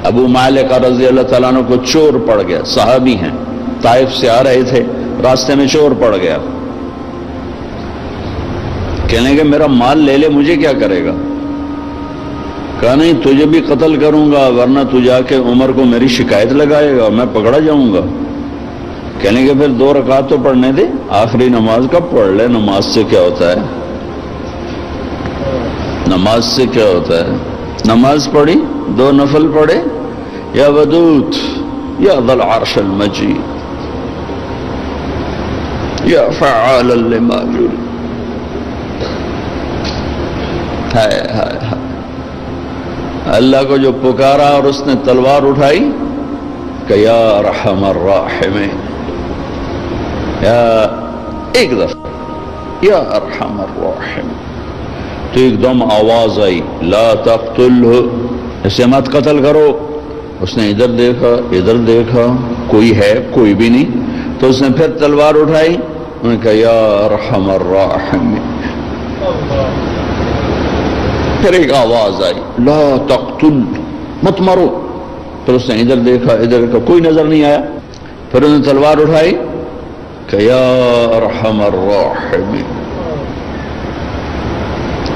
ابو مالک رضی اللہ تعالیٰ عنہ کو چور پڑ گیا، صحابی ہیں، طائف سے آ رہے تھے، راستے میں چور پڑ گیا، کہنے کہ میرا مال لے لے، مجھے کیا کرے گا؟ کہا نہیں، تجھے بھی قتل کروں گا، ورنہ تو جا کے عمر کو میری شکایت لگائے گا، میں پکڑا جاؤں گا۔ کہنے کہ پھر 2 رکعت تو پڑھنے دے، آخری نماز کا پڑھ لے، نماز سے کیا ہوتا ہے؟ نماز سے کیا ہوتا ہے؟ نماز پڑھی، 2 نفل پڑھے، یا ودود یا ذا العرش المجید یا فعالا لما یرید۔ ہائے ہائے ہائے، اللہ کو جو پکارا اور اس نے تلوار اٹھائی کہ یا ارحم الراحمین، یا ایک دفعہ یا ارحم الراحمین، تو ایک دم آواز آئی لا تقتلہ، اسے مت قتل کرو۔ اس نے ادھر دیکھا ادھر دیکھا، کوئی ہے کوئی بھی نہیں، تو اس نے پھر تلوار اٹھائی، انہوں نے کہا یا ارحم الراحمین۔ پھر ایک آواز آئی لا تقتل، مت مارو۔ پھر اس نے ادھر دیکھا ادھر دیکھا، کوئی نظر نہیں آیا، پھر انہوں نے تلوار اٹھائی کہ یا ارحم الراحمین۔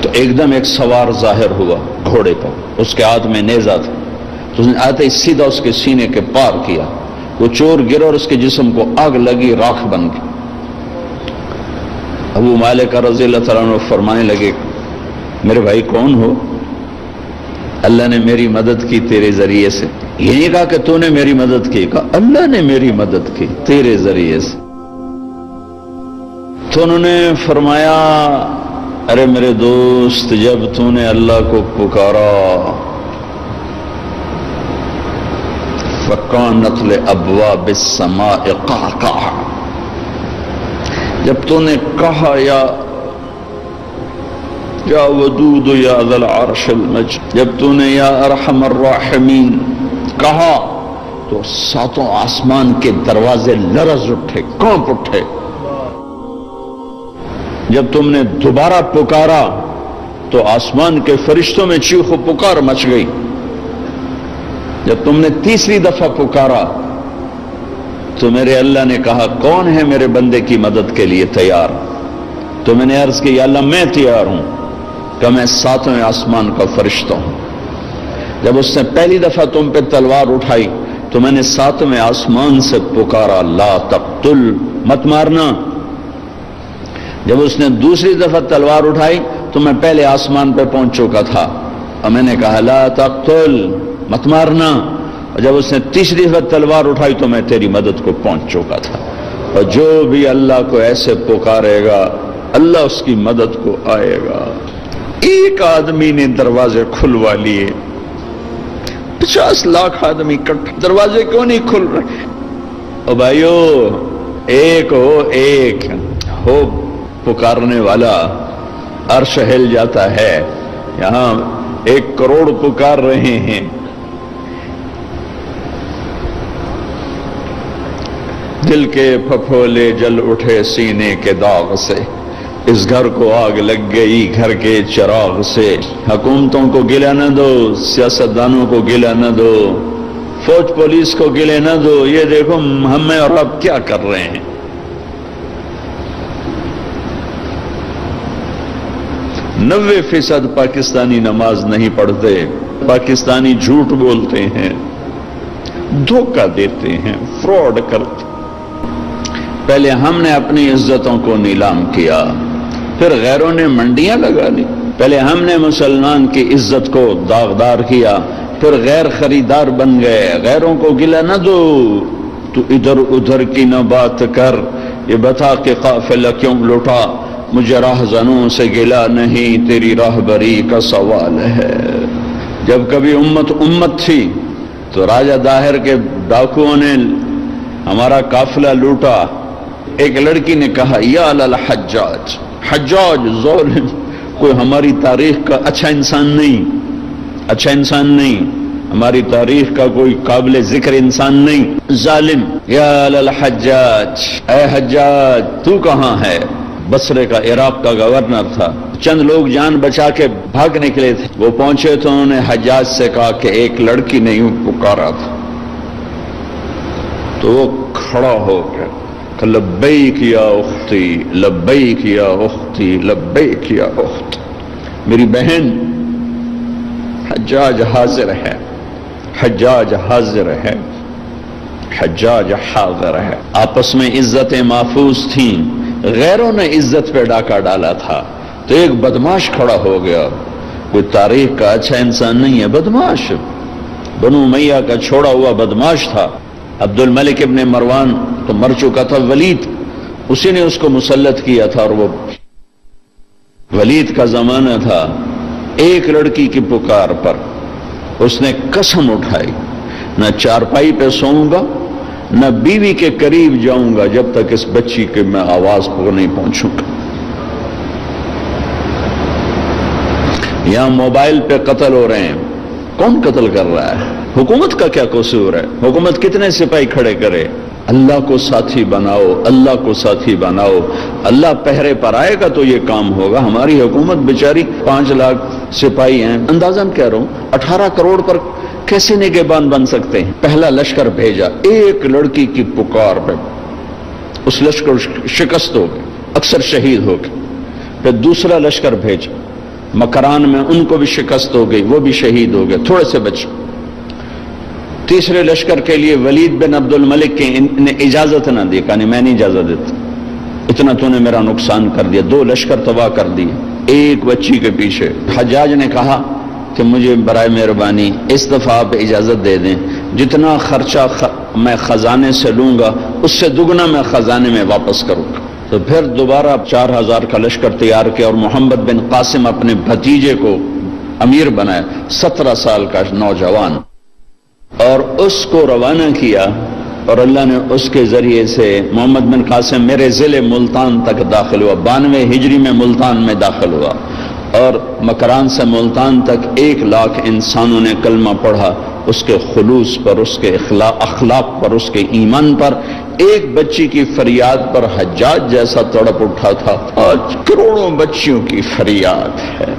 تو ایک دم ایک سوار ظاہر ہوا گھوڑے پر، اس کے ہاتھ میں نیزہ تھا، تو اس نے آتے ہی سیدھا اس کے سینے کے پار کیا، وہ چور گر اور اس کے جسم کو آگ لگی، راکھ بن گئی۔ ابو مالک رضی اللہ تعالیٰ عنہ فرمانے لگے میرے بھائی کون ہو؟ اللہ نے میری مدد کی تیرے ذریعے سے۔ یہ نہیں کہا کہ تو نے میری مدد کی، کہا اللہ نے میری مدد کی تیرے ذریعے سے۔ تو انہوں نے فرمایا ارے میرے دوست، جب تو نے اللہ کو پکارا فَكَانَتْ لِأَبْوَابِ السَّمَاءِ قَعْقَعًا، جب تو نے کہا یا ودود یا ذا العرش المجید، جب تو نے یا ارحم الراحمین کہا تو 7 آسمان کے دروازے لرز اٹھے، کانپ اٹھے۔ جب تم نے دوبارہ پکارا تو آسمان کے فرشتوں میں چیخ و پکار مچ گئی۔ جب تم نے تیسری دفعہ پکارا تو میرے اللہ نے کہا کون ہے میرے بندے کی مدد کے لیے تیار؟ تو میں نے عرض کی یا اللہ میں تیار ہوں، کہ میں 7ویں آسمان کا فرشتہ ہوں۔ جب اس نے پہلی دفعہ تم پہ تلوار اٹھائی تو میں نے 7ویں آسمان سے پکارا لا تقتل، مت مارنا۔ جب اس نے دوسری دفعہ تلوار اٹھائی تو میں پہلے آسمان پہ پہنچ چکا تھا اور میں نے کہا لا تقتل، مت مارنا۔ اور جب اس نے تیسری دفعہ تلوار اٹھائی تو میں تیری مدد کو پہنچ چکا تھا۔ اور جو بھی اللہ کو ایسے پکارے گا اللہ اس کی مدد کو آئے گا۔ ایک آدمی نے دروازے کھلوا لیے، 50 لاکھ آدمی اکٹھے، دروازے کیوں نہیں کھل رہے؟ او بھائیو، ایک ہو پکارنے والا، عرش ہل جاتا ہے۔ یہاں 1 کروڑ پکار رہے ہیں، دل کے پھپھولے جل اٹھے سینے کے داغ سے، اس گھر کو آگ لگ گئی گھر کے چراغ سے۔ حکومتوں کو گلہ نہ دو، سیاستدانوں کو گلہ نہ دو، فوج پولیس کو گلہ نہ دو، یہ دیکھو ہمیں اور اب کیا کر رہے ہیں۔ 90% پاکستانی نماز نہیں پڑھتے، پاکستانی جھوٹ بولتے ہیں، دھوکہ دیتے ہیں، فراڈ کرتے۔ پہلے ہم نے اپنی عزتوں کو نیلام کیا، پھر غیروں نے منڈیاں لگا لی۔ پہلے ہم نے مسلمان کی عزت کو داغدار کیا، پھر غیر خریدار بن گئے۔ غیروں کو گلہ نہ دو، تو ادھر ادھر کی نہ بات کر، یہ بتا کہ قافلہ کیوں لوٹا، مجھے راہزنوں سے گلہ نہیں، تیری راہبری کا سوال ہے۔ جب کبھی امت تھی تو راجہ داہر کے ڈاکوؤں نے ہمارا قافلہ لوٹا۔ ایک لڑکی نے کہا یا للحجاج، حجاج ظالم، کوئی ہماری تاریخ کا اچھا انسان نہیں، ہماری تاریخ کا کوئی قابل ذکر انسان نہیں، ظالم۔ یا للحجاج، اے حجاج تو کہاں ہے؟ بصرے کا، عراق کا گورنر تھا، چند لوگ جان بچا کے بھاگ نکلے تھے، وہ پہنچے تو انہوں نے حجاج سے کہا کہ ایک لڑکی نے یوں پکارا تھا، تو وہ کھڑا ہو گیا کہ لبیک یا اختی، لبیک یا اختی، لبیک یا اخت، میری بہن حجاج حاضر ہے، حجاج حاضر ہے، حجاج حاضر ہے۔ آپس میں عزتیں محفوظ تھیں، غیروں نے عزت پہ ڈاکہ ڈالا تھا، تو ایک بدماش کھڑا ہو گیا، کوئی تاریخ کا اچھا انسان نہیں ہے، بدماش، بنو امیہ کا چھوڑا ہوا بدماش تھا۔ عبد الملک ابن مروان تو مر چکا تھا، ولید اسی نے اس کو مسلط کیا تھا، اور وہ ولید کا زمانہ تھا۔ ایک لڑکی کی پکار پر اس نے قسم اٹھائی، نہ چارپائی پہ سوؤں گا، نہ بیوی کے قریب جاؤں گا جب تک اس بچی کے میں آواز کو نہیں پہنچوں گا۔ یہاں موبائل پہ قتل ہو رہے ہیں، کون قتل کر رہا ہے؟ حکومت کا کیا قصور ہے؟ حکومت کتنے سپاہی کھڑے کرے؟ اللہ کو ساتھی بناؤ، اللہ کو ساتھی بناؤ، اللہ پہرے پر آئے گا تو یہ کام ہوگا۔ ہماری حکومت بیچاری 5 لاکھ سپاہی ہیں، اندازاً کہہ رہا ہوں 18 کروڑ پر کیسے نگہبان بن سکتے ہیں؟ پہلا لشکر بھیجا، ایک لڑکی کی پکار پہ اس لشکر شکست ہو گئے، اکثر شہید ہو گئے۔ پھر دوسرا لشکر بھیجا، مکران میں ان کو بھی شکست ہو گئی، وہ بھی شہید ہو گئے، تھوڑے سے بچے۔ تیسرے لشکر کے لیے ولید بن عبد الملک کے نے اجازت نہ دی، کہا نہیں میں نہیں اجازت دیتا، اتنا تو نے میرا نقصان کر دیا، 2 لشکر تباہ کر دیے ایک بچی کے پیچھے۔ حجاج نے کہا کہ مجھے برائے مہربانی اس دفعہ آپ اجازت دے دیں، جتنا خرچہ میں خزانے سے لوں گا اس سے دگنا میں خزانے میں واپس کروں گا۔ تو پھر دوبارہ 4000 کا لشکر تیار کیا، اور محمد بن قاسم اپنے بھتیجے کو امیر بنایا، 17 سال کا نوجوان، اور اس کو روانہ کیا، اور اللہ نے اس کے ذریعے سے محمد بن قاسم میرے ضلع ملتان تک داخل ہوا، 92 ہجری میں ملتان میں داخل ہوا، اور مکران سے ملتان تک 1 لاکھ انسانوں نے کلمہ پڑھا، اس کے خلوص پر، اس کے اخلاق پر، اس کے ایمان پر۔ ایک بچی کی فریاد پر حجاج جیسا تڑپ اٹھا تھا، آج کروڑوں بچیوں کی فریاد ہے۔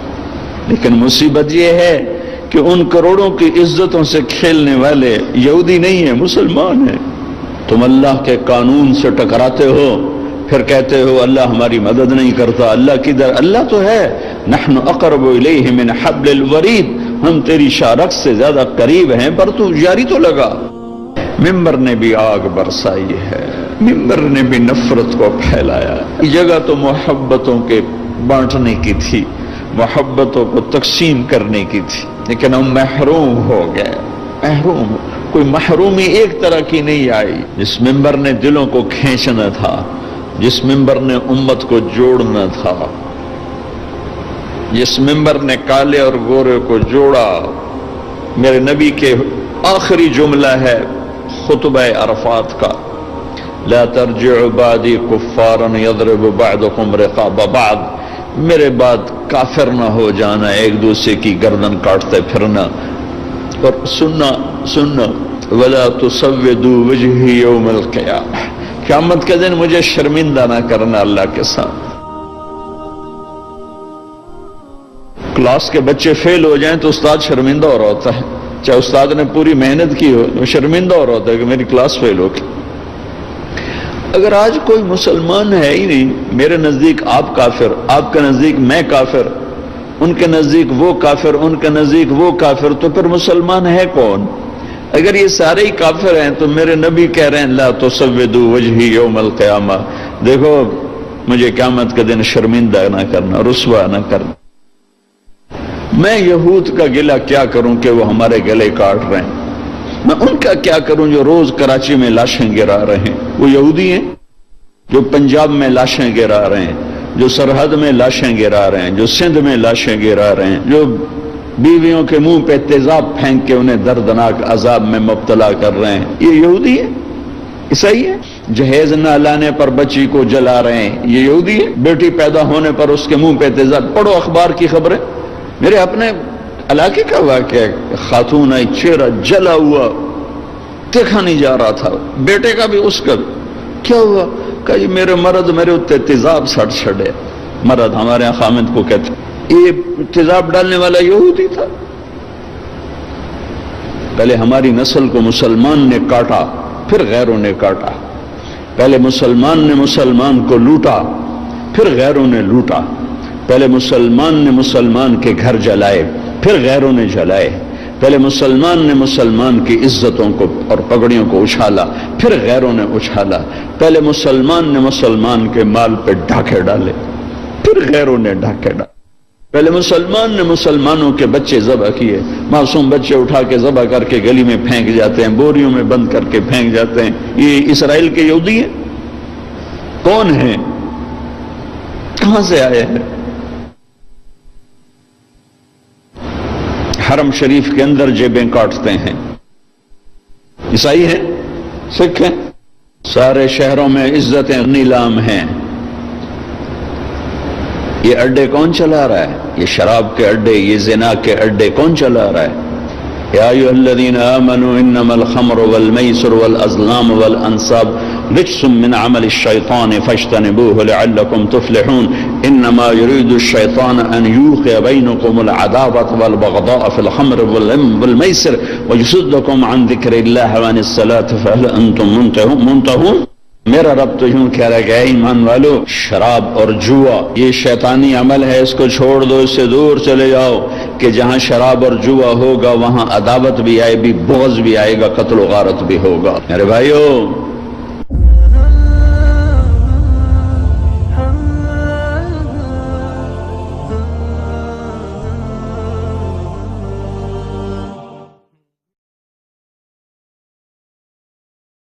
لیکن مصیبت یہ ہے کہ ان کروڑوں کی عزتوں سے کھیلنے والے یہودی نہیں ہیں، مسلمان ہیں۔ تم اللہ کے قانون سے ٹکراتے ہو، پھر کہتے ہو اللہ ہماری مدد نہیں کرتا، اللہ کدھر؟ اللہ تو ہے، نحن اقرب الیہ من حبل الورید، ہم تیری شارک سے زیادہ قریب ہیں، پر تو جاری تو لگا۔ ممبر نے بھی آگ برسائی ہے، ممبر نے بھی نفرت کو پھیلایا۔ یہ جگہ تو محبتوں کے بانٹنے کی تھی، محبتوں کو تقسیم کرنے کی تھی، لیکن ہم محروم ہو گئے، محروم۔ کوئی محرومی ایک طرح کی نہیں آئی۔ جس ممبر نے دلوں کو کھینچنا تھا، جس ممبر نے امت کو جوڑنا تھا، جس ممبر نے کالے اور گورے کو جوڑا، میرے نبی کے آخری جملہ ہے خطبہ عرفات کا، لا ترجعوا بعدی کفارا یضرب بعضکم رقاب بعض، میرے بعد کافر نہ ہو جانا، ایک دوسرے کی گردن کاٹتے پھرنا، اور سننا ولا تسودوا وجہی یوم القیامہ، قیامت کے دن مجھے شرمندہ نہ کرنا اللہ کے ساتھ۔ کلاس کے بچے فیل ہو جائیں تو استاد شرمندہ ہو رہا ہوتا ہے، چاہے استاد نے پوری محنت کی ہو، وہ شرمندہ ہو رہا ہوتا ہے کہ میری کلاس فیل ہو گئی۔ اگر آج کوئی مسلمان ہے ہی نہیں، میرے نزدیک آپ کافر، آپ کے نزدیک میں کافر، ان کے نزدیک وہ کافر، ان کے نزدیک وہ کافر، تو پھر مسلمان ہے کون؟ اگر یہ سارے ہی کافر ہیں تو میرے نبی کہہ رہے ہیں لا تسودوا وجہی یوم القیامہ، دیکھو مجھے قیامت کے دن شرمندہ نہ کرنا، رسوا نہ کرنا۔ میں یہود کا گلہ کیا کروں کہ وہ ہمارے گلے کاٹ رہے ہیں، میں ان کا کیا کروں جو روز کراچی میں لاشیں گرا رہے ہیں؟ وہ یہودی ہیں جو پنجاب میں لاشیں گرا رہے ہیں، جو سرحد میں لاشیں گرا رہے ہیں، جو سندھ میں لاشیں گرا رہے ہیں، جو بیویوں کے منہ پہ تیزاب پھینک کے انہیں دردناک عذاب میں مبتلا کر رہے ہیں، یہ یہودی ہے؟ عیسائی ہے؟ جہیز نہ لانے پر بچی کو جلا رہے ہیں، یہ یہودی ہے؟ بیٹی پیدا ہونے پر اس کے منہ پہ تیزاب، پڑھو اخبار کی خبریں، میرے اپنے علاقے کا واقعہ، خاتون آئی، چہرہ جلا ہوا، دیکھا نہیں جا رہا تھا، بیٹے کا بھی اس کا بھی، کیا ہوا؟ کہ میرے مرد میرے اتنے تیزاب سٹ چھڑے، مرد ہمارے یہاں خامد کو کہتے ہیں، یہ تیزاب ڈالنے والا یہودی تھا۔ پہلے ہماری نسل کو مسلمان نے کاٹا، پھر غیروں نے کاٹا۔ پہلے مسلمان نے مسلمان کو لوٹا، پھر غیروں نے لوٹا۔ پہلے مسلمان نے مسلمان کے گھر جلائے، پھر غیروں نے جلائے۔ پہلے مسلمان نے مسلمان کی عزتوں کو اور پگڑیوں کو اچھالا، پھر غیروں نے اچھالا۔ پہلے مسلمان نے مسلمان کے مال پہ ڈاکے ڈالے، پھر غیروں نے ڈاکے ڈالے۔ پہلے مسلمان نے مسلمانوں کے بچے ذبح کیے، معصوم بچے اٹھا کے ذبح کر کے گلی میں پھینک جاتے ہیں، بوریوں میں بند کر کے پھینک جاتے ہیں۔ یہ اسرائیل کے یہودی ہیں؟ کون ہیں؟ کہاں سے آئے ہیں؟ حرم شریف کے اندر جیبیں کاٹتے ہیں، عیسائی ہیں، سکھ ہیں، سارے شہروں میں عزتیں نیلام ہیں۔ یہ اڈے کون چلا رہا ہے؟ یہ شراب کے اڈے، یہ زنا کے اڈے کون چلا رہا ہے؟ یا ایھا الذین آمنوا انما الخمر والمیسر والازلام والانصاب رجس من عمل الشیطان فاجتنبوه لعلکم تفلحون انما يريد الشیطان ان یوقع بینکم العداوة والبغضاء في الخمر والمیسر ویصدکم عن ذکر اللہ وعن الصلاة فهل انتم منتهون۔ میرا رب تو یوں کہہ رہا ہے کہ اے ایمان والو، شراب اور جوا یہ شیطانی عمل ہے، اس کو چھوڑ دو، اس سے دور چلے جاؤ، کہ جہاں شراب اور جوا ہوگا وہاں عداوت بھی آئے گی، بغض بھی آئے گا، قتل و غارت بھی ہوگا۔ میرے بھائیو،